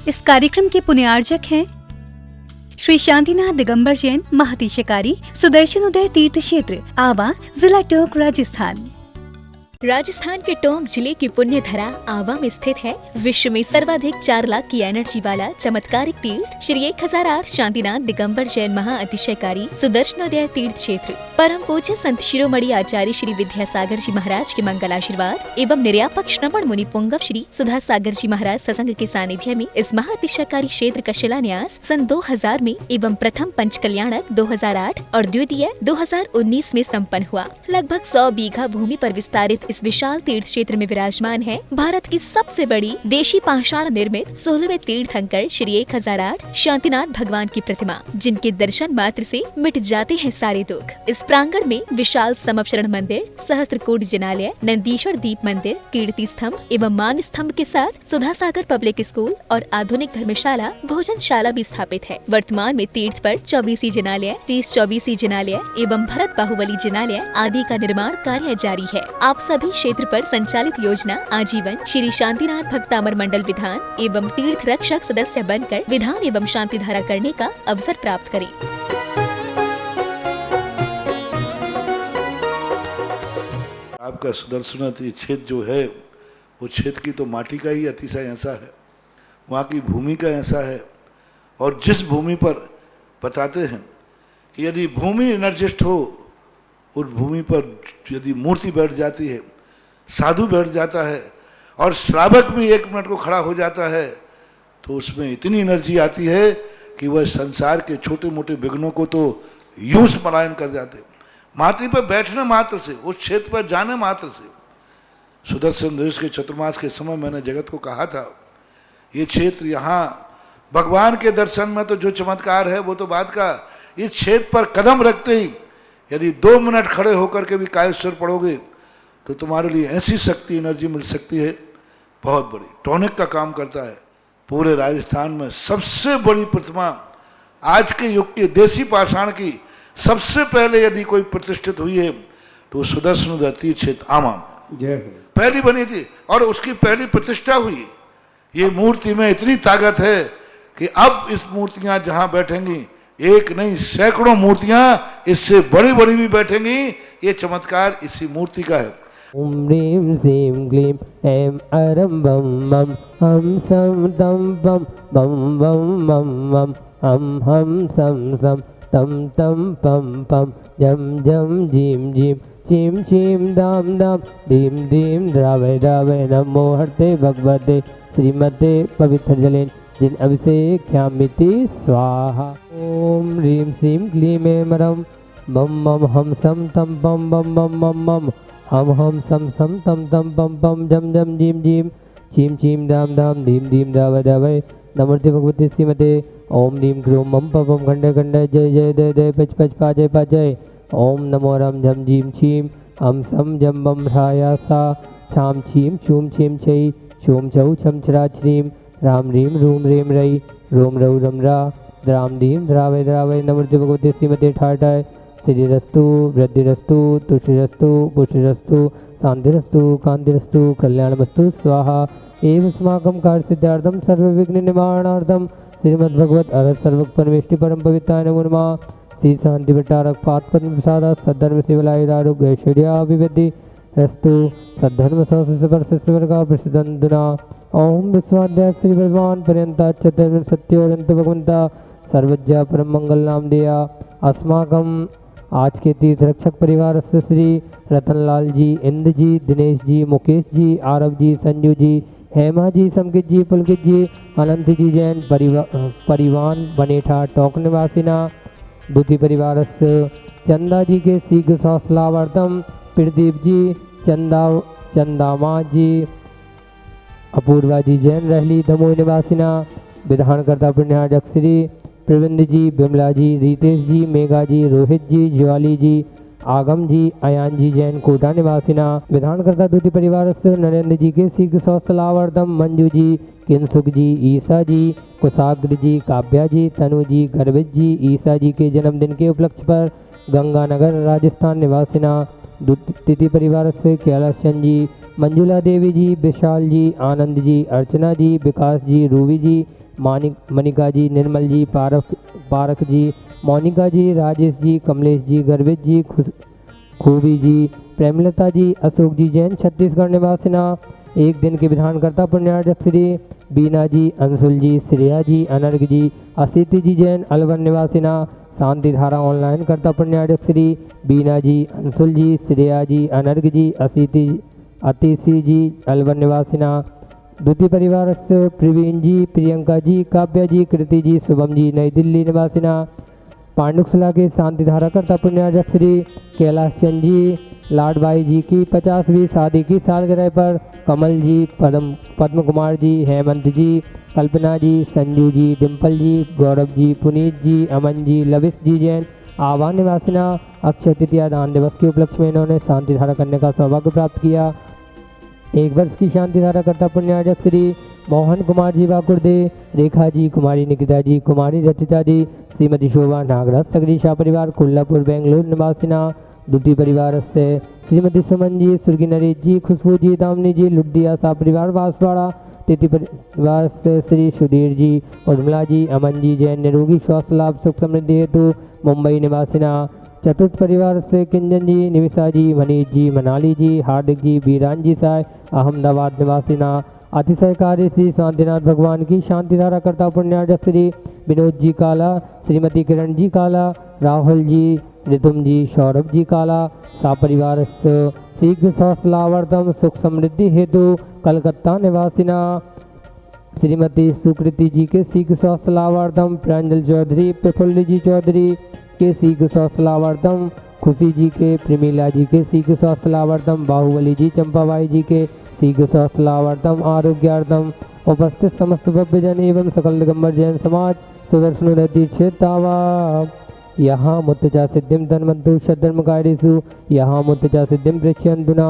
इस कार्यक्रम के पुण्यार्जक हैं श्री शांतिनाथ दिगंबर जैन महातिशकारी सुदर्शन उदय तीर्थ क्षेत्र आवा, जिला टोंक, राजस्थान। राजस्थान के टोंक जिले की पुण्य धरा आवा में स्थित है विश्व में सर्वाधिक 4 लाख की एनर्जी वाला चमत्कारिक तीर्थ श्री 1008 शांतिनाथ दिगंबर जैन महाअतिशयकारी सुदर्शनोदय तीर्थ क्षेत्र। परम पूज्य संत शिरोमणि आचार्य श्री विद्यासागर जी महाराज के मंगल आशीर्वाद एवं निर्यापक श्रवण मुनि पुंगव श्री सुधा सागर जी महाराज सत्संग के सानिध्य में इस महाअतिशयकारी क्षेत्र का शिलान्यास सन 2000 में एवं प्रथम पंच कल्याणक 2008 और द्वितीय 2019 में संपन्न हुआ। लगभग 100 बीघा भूमि पर विस्तारित इस विशाल तीर्थ क्षेत्र में विराजमान है भारत की सबसे बड़ी देशी पाषाण निर्मित 16वें तीर्थंकर श्री 1008 शांतिनाथ भगवान की प्रतिमा, जिनके दर्शन मात्र से मिट जाते हैं सारे दुख। इस प्रांगण में विशाल समवशरण मंदिर, सहस्त्रकोट जिनालय, नंदीश्वर दीप मंदिर, कीर्ति स्तंभ एवं मान स्तंभ के साथ सुधा सागर पब्लिक स्कूल और आधुनिक धर्मशाला, भोजनशाला भी स्थापित है। वर्तमान में तीर्थ पर 24 जिनालय, 30-24 जिनालय एवं भरत बाहुबली जिनालय आदि का निर्माण कार्य जारी है। आप सभी क्षेत्र पर संचालित योजना आजीवन श्री शांतिनाथ भक्तामर मंडल विधान एवं तीर्थ रक्षक सदस्य बनकर विधान एवं शांति धारा करने का अवसर प्राप्त करें। आपका सुदर्शन क्षेत्र जो है वो क्षेत्र की तो माटी का ही अतिशय ऐसा है, वहाँ की भूमि का ऐसा है। और जिस भूमि पर बताते हैं कि यदि भूमि एनर्जिस्ट हो, उस भूमि पर यदि मूर्ति बैठ जाती है, साधु बैठ जाता है और श्रावक भी 1 मिनट को खड़ा हो जाता है, तो उसमें इतनी एनर्जी आती है कि वह संसार के छोटे मोटे विघ्नों को तो यूं पलायन कर जाते। माटी पर बैठने मात्र से, उस क्षेत्र पर जाने मात्र से, सुदर्शन देश के चतुर्मास के समय मैंने जगत को कहा था, ये क्षेत्र यहाँ भगवान के दर्शन में तो जो चमत्कार है वो तो बात का, इस क्षेत्र पर कदम रखते ही यदि 2 मिनट खड़े होकर के भी कायेश्वर पढ़ोगे तो तुम्हारे लिए ऐसी शक्ति एनर्जी मिल सकती है बहुत बड़ी। टॉनिक का काम करता है। पूरे राजस्थान में सबसे बड़ी प्रतिमा आज के युग के देसी पाषाण की सबसे पहले यदि कोई प्रतिष्ठित हुई है तो सुदर्शन तीर्थ क्षेत्र आमा में पहली बनी थी और उसकी पहली प्रतिष्ठा हुई। ये मूर्ति में इतनी ताकत है कि अब इस मूर्तियां जहां बैठेंगी, एक नहीं सैकड़ों मूर्तियां इससे बड़ी बड़ी भी बैठेंगी। ये चमत्कार इसी मूर्ति का है। ओम ह्रीं श्रीं क्लीं ऐं अरं बम बम हम सम तम पम बम बम बम बम हम सम सम तम तम पम पम जम जम जीम जीम चीम चीम दाम दाम दीम दीम द्रावय द्रावय नमो हरते भगवते श्रीमते पवित्र जलेन जिन अभिषेक्यामिति स्वाहा। ओम ह्रीं श्रीं क्लीं ऐं अरं बम बम हम सम तम पम बम बम बम बम हम सम सम तम तम पम पम जम जम जीम जीम चीम चीम दाम दाम दीम दीम दावय दावय नमोते भगवते श्रीमते ओम नीम क्रोम मम पम खंडे खंडे जय जय दय दय पच पच पाजय पाजय ओम नमो रम झम जीम छीम हम सम जम बम ह्राया सा छाम छीम छूम छीम छई छूम छऊ छम छरा छ्रीम राम रीम रूम रेम रई रोम रऊ रम रा द्राम दीम द्रावय द्रावय नमोते भगवते श्रीमते ठाठाय श्रीरस्तु वृद्धिरस्तु तुष्टिरस्तु पुष्टिरस्तु शांतिरस्तु कांतिरस्तु कल्याणमस्तु स्वाहा। एवं अस्माकं कार्यसिद्धार्थं सर्वविघ्न निवारणार्थं श्रीमद्भगवत अरहत सर्वक परमेष्टि परम पवित्राय नमो नमः। श्री शांति विटारक पादपद्म प्रसाद सद्धर्म शिवलायुरारोग्य ऐश्वर्याभिवृद्धि रस्तु सद्धर्म संस्वर का प्रसिद्धंदुना। ओम विश्वाध्याय श्री भगवान पर्यंता चतुर्थ सत्योरंत भगवंता सर्वज्ञ परम मंगल नाम दिया। अस्माकम आज के तीर्थ रक्षक परिवार से श्री रतनलाल जी, इंद्र जी, दिनेश जी, मुकेश जी, आरव जी, संजू जी, हेमा जी, समकित जी, पुलकित जी, अनंत जी जैन परिवान बनेठा टोंक निवासिना द्वितीय परिवार से चंदा जी के शीघ्र सौसलावर्तम प्रदीप जी, चंदामा जी, अपूर्वा जी जैन रहली दमोह निवासिना विधानकर्ता पुण्यार्जक श्री प्रविंद जी, बिमला जी, रितेश जी, मेघा जी, रोहित जी, ज्वाली जी, आगम जी, अयान जी जैन कोटा निवासिना विधानकर्ता द्वितीय परिवार से नरेंद्र जी के शीघ्र स्वस्थ लाभार्थम मंजू जी, किंसुक जी, ईसा जी, कुशाग्र जी, काव्या जी, तनु जी, गर्वित जी, ईसा जी के जन्मदिन के उपलक्ष्य पर गंगानगर राजस्थान निवासिना तृतीय परिवार से कैलाशन जी, मंजुला देवी जी, विशाल जी, आनंद जी, अर्चना जी, विकास जी, रूबी जी, मनिका जी, निर्मल जी, पारक जी, मोनिका जी, राजेश जी, कमलेश जी, गर्वित जी, खूबी जी, प्रेमलता जी, अशोक जी जैन छत्तीसगढ़ निवासिना। एक दिन के विधानकर्ता पुण्यार्जक श्री बीना जी, अंशुल जी, श्रेया जी, अनर्घ जी, असिति जी जैन अलवर निवासिना। शांति धारा ऑनलाइन कर्ता पुण्यार्जक श्री बीना जी, अंशुल जी, श्रेया जी, अनर्घ जी, अतिशी जी अलवर निवासिना। द्वितीय परिवार से प्रवीण जी, प्रियंका जी, काव्या जी, कृति जी, शुभम जी नई दिल्ली निवासिना। पांडुकसला के शांति धारा कर्ता पुण्यार्जक श्री कैलाश चंद जी लाडबाई जी की 50वीं शादी की सालगिरह पर कमल जी, पद्म कुमार जी, हेमंत जी, कल्पना जी, संजू जी, डिम्पल जी, गौरव जी, पुनीत जी, अमन जी, लविश जी जैन आवा निवासिना। अक्षय तृतीया दान दिवस के उपलक्ष्य में इन्होंने शांति धारा करने का सौभाग्य प्राप्त किया। एक वर्ष की शांति धारा कर्ता पुण्यार्जक श्री मोहन कुमार जी वाकुर्दे, रेखा जी, कुमारी निकिता जी, कुमारी रचिता जी, श्रीमती शोभा नागराज सगरी शाह परिवार कोल्हापुर बेंगलुरु निवासिना। द्वितीय परिवार से श्रीमती सुमन जी, सुर्गी नरेश जी, खुशबू जी, दामनी जी, लुड्डिया शाह परिवार बांसवाड़ा। तृतीय परिवार से श्री सुधीर जी, उर्मिला जी, अमन जी जैन निरोगी स्वास्थ्य लाभ सुख समृद्धि हेतु मुंबई निवासिना। चतुर्थ परिवार से किंजन जी, निविशा जी, मनीष जी, मनाली जी, हार्दिक जी, बीरान जी साय अहमदाबाद निवासिना। अतिशय कार्य श्री शांतिनाथ भगवान की शांति धारा कर्ता पुण्यार्जक श्री विनोद जी काला, श्रीमती किरण जी काला, राहुल जी, रितुम जी, सौरभ जी काला। सा परिवार से शीघ्र स्वास्थ्य लाभार्थम सुख समृद्धि हेतु कलकत्ता निवासिना। श्रीमती सुकृति जी के शीघ्र स्वास्थ्य लाभार्थम प्रांजल चौधरी, प्रफुल्ल जी चौधरी के शीघ्र स्वास्थ्य लाभार्थम, खुशी जी के, प्रेमिला जी के शीघ्र स्वास्थ्य लाभार्थम, बाहुबली जी, चंपाबाई जी के शीघ्र स्वास्थ्य लाभार्थम आरोग्यार्थम। उपस्थित समस्त भव्यजन एवं सकल दिगंबर जैन समाज सुदर्शन तीर्थ आवा। यहाँ मुत्तचा सिद्धिम धनमंतु षद्धर्मकारिषु यहाँ मुत्तचा सिद्धिम प्रेक्ष्यन्तुना।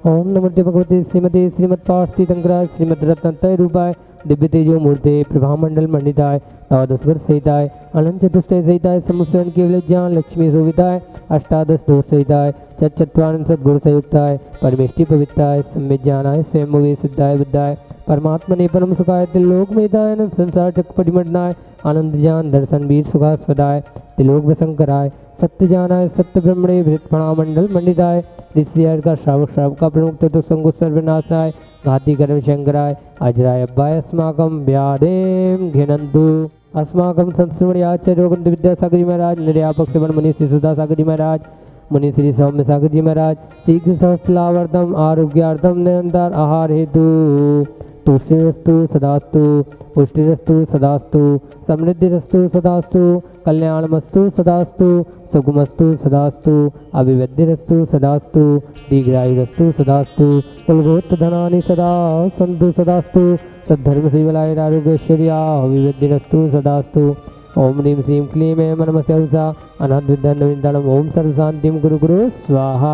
ओम नमो भगवते श्रीमते श्रीमत्पार्थिव तंत्राय श्रीमद् रत्नत्रय रूपाय दिव्य तेजो मूर्ते प्रभामंडल मंडिताय नवदश सहिताय अनंत चतुष्टय सहिताय समुत्सरण केवल ज्ञान लक्ष्मी शोभिताय अष्टादश दोष सहिताय चतुर्विंशति गुण संयुक्ताय परमेष्टि पवित्राय सम्यक ज्ञानाय स्वयं सिद्धाय बुद्धाय परमात्मने परम सुखाय त्रिलोक मेधाय संसार चक्र परिमर्दनाय आनंद ज्ञान दर्शन वीर सुखास्पदाय त्रिलोक वसंकराय सत्य जानाय सत्य ब्रह्मणे भृतपणामंडल मंडिताय ऋषियर का श्रावक का प्रमुख तत्व संगु सर्वनाशाय घाती कर्म शंकराय अजराय अब्बाय अस्माकं व्यादेम घिनंतु अस्माकं संस्मरण आचार्य योगंत विद्यासागर महाराज निर्यापक श्रवण मुनि श्री सुधा सागर महाराज मुनि श्री सौम्य सागर जी महाराज शीघ्र सहस्लावर्तम आरोग्यार्थम निरंतर आहार हेतु तुष्टिरस्तु सदास्तु पुष्टिरस्तु सदास्तु समृद्धिरस्तु सदास्तु कल्याणमस्तु सदास्तु सुगमस्तु सदास्तु अभिवृद्धिरस्तु सदास्तु दीर्घायुरस्तु सदास्तु कुलगोत्रधनानि सदा सन्तु सदास्तु सद्धर्म शिवलाय आरोग्यैश्वर्या अभिवृद्धिरस्तु सदास्तु ओम ह्रीं श्रीं क्लीं ऐं नमः उषा अनाद्विद्यानविन्दनम् ओम सर्वशान्तिं गुरु गुरु स्वाहा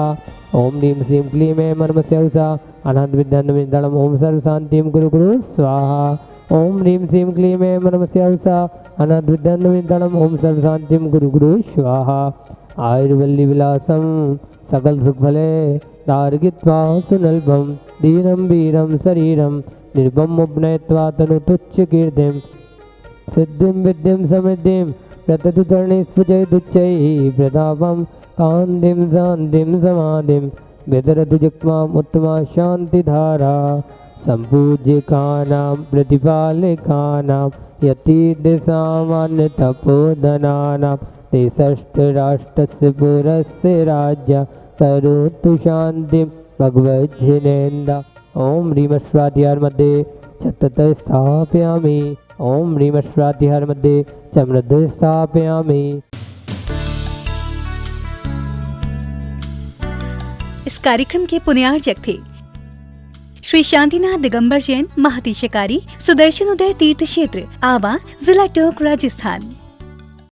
ओम ह्रीं श्रीं क्लीं ऐं नमः उषा अनाद्विद्यानविन्दनम् ओम सर्वशान्तिं गुरु गुरु स्वाहा ओम ह्रीं श्रीं क्लीं ऐं नमः उषा अनाद्विद्यानविन्दनम् ओम सर्वशान्तिं गुरु गुरु स्वाहा आयुर्वल्ली विलासं सकल सुखफले दार्गित्वा सुनल्भं धीरं वीरं शरीरं निर्भम उपनयत्वा तनु तुच्छ कीर्तिं सिद्धिं विद्धिं समृद्धिं प्रततुतरणे स्फुजयदुच्चैः प्रतापं कान्तिं शान्तिं समाधिं विदरतु जिह्वाम् उत्तमा शान्तिधारा सम्पूज्यकानां प्रतिपालकानां यतीन्द्रसामान्य तपोधनानां ते षष्ठराष्ट्रस्य पुरस्य राज्य करोतु शान्तिं भगवज्जिनेन्द्र ओम ह्रीमश्वातिहार मध्ये छत्तत स्थापयामि ओम ह्रीमश्वातिहार मध्ये चमृद्ध स्थापयामि। इस कार्यक्रम के पुण्यार्जक थे श्री शांतिनाथ दिगंबर जैन महती शिकारी सुदर्शन उदय तीर्थ क्षेत्र आवा जिला टोंक राजस्थान।